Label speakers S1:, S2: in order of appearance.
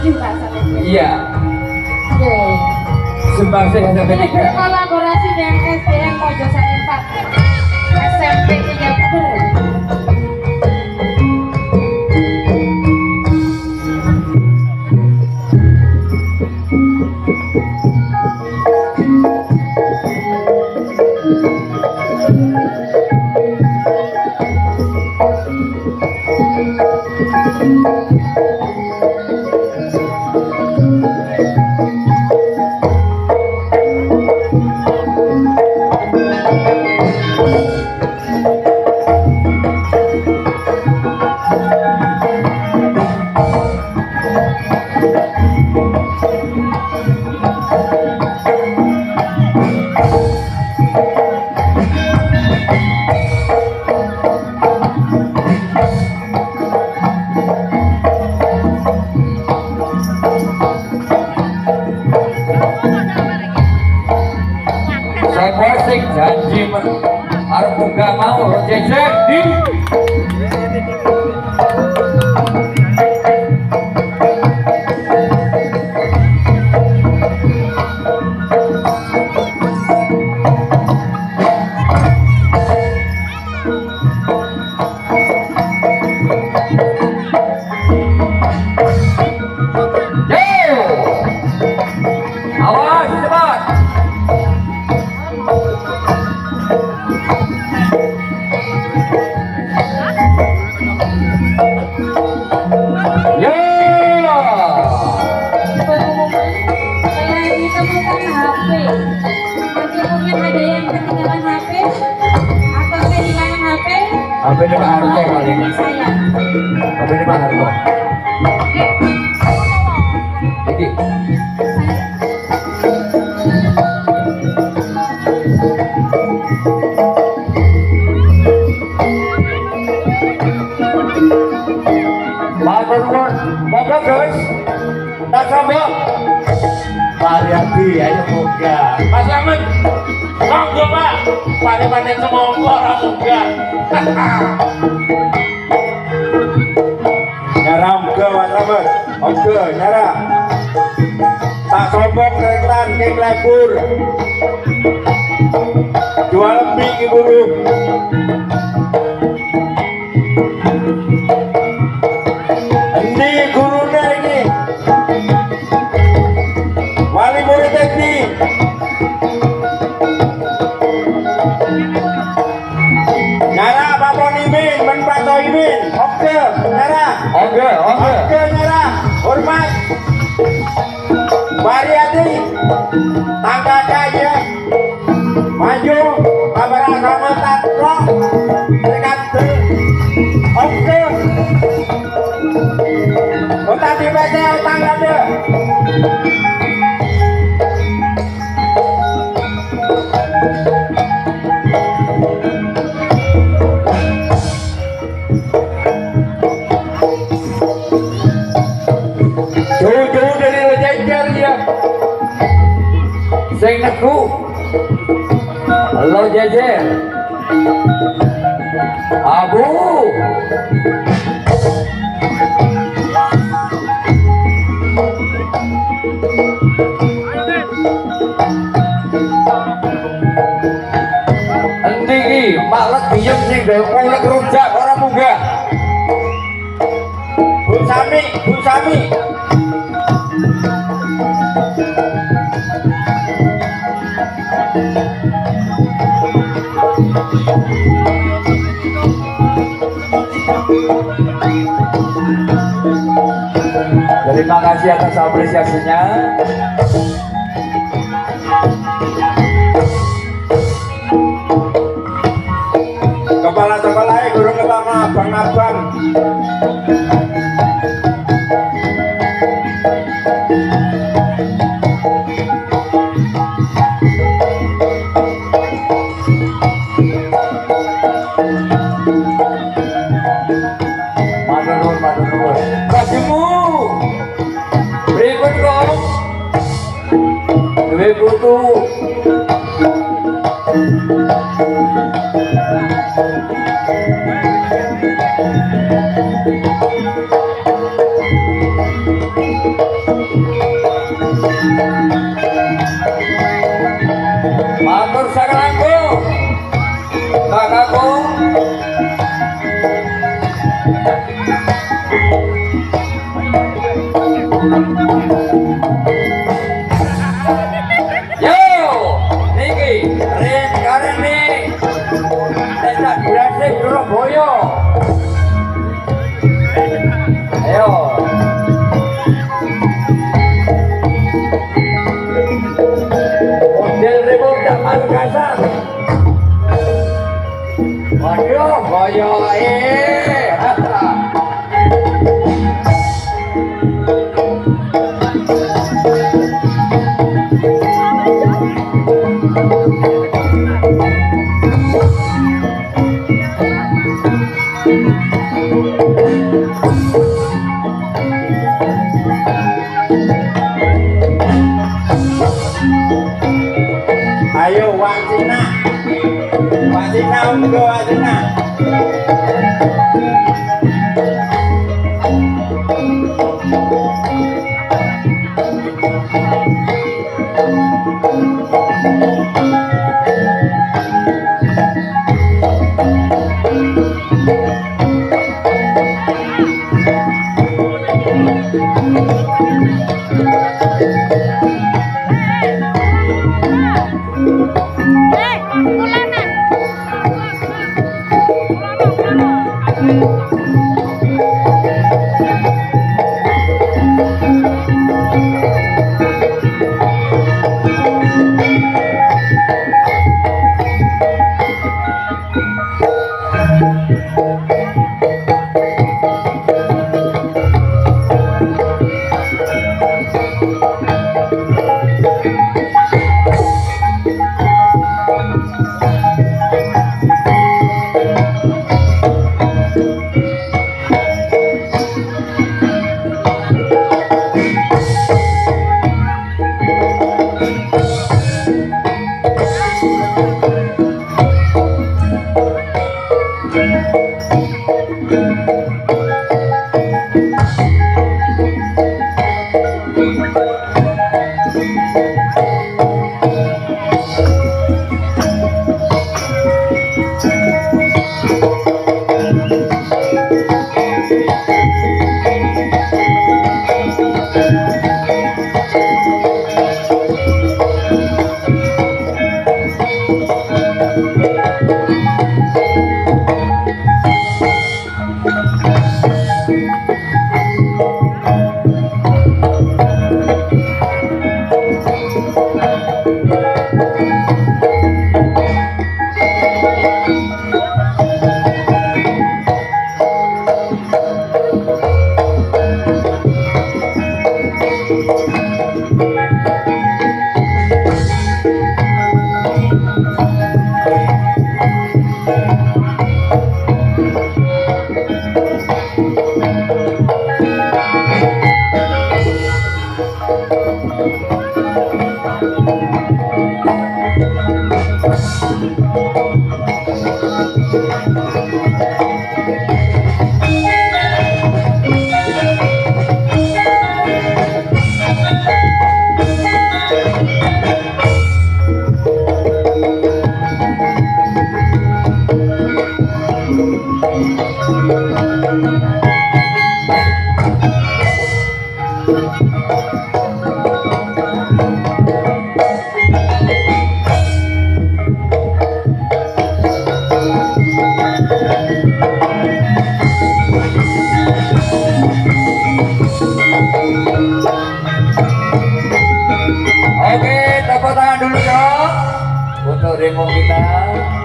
S1: juga sampai.
S2: Iya.
S1: Oke.
S2: Sumbangsi sampai
S1: Ini
S2: 3.
S1: berkolaborasi dengan SDN Mojosari 4 SMP 3 Puter.
S2: Sing janji arep buka mau jejek di awas cepat. Apa ini Pak Harto paling? Apa ini Pak Harto? Jadi Bapak guys, tak sama. Variasi ayo moga. Mas Lamun, monggo Pak. Pane-pane semongko ora moga. Nyara moga Mas Lamun. Moga nyara. Tak sombong rentan keng lebur. Jual lebih ki buru. Endi gurune iki? Wali murid endi? Nyara Bapak Imin, men Pak Imin. Oke, nyara. Oke nyara. Hormat. Mari adi. Tangga aja. Maju, kabar sama takro. Dekat. Oke. Utang di meja, utang ada. Jauh-jauh dari lejejer ya. Sing neku. Halo jejer. Abu. Endi malah diem sing gawe ulek rujak ora munggah. Bu Sami. Terima kasih atas apresiasinya. Kepala-kepala guru ketama abang-abang. Matur. Bagimu berikut kau lebih butuh. Oke, tepuk tangan dulu dong untuk demo kita.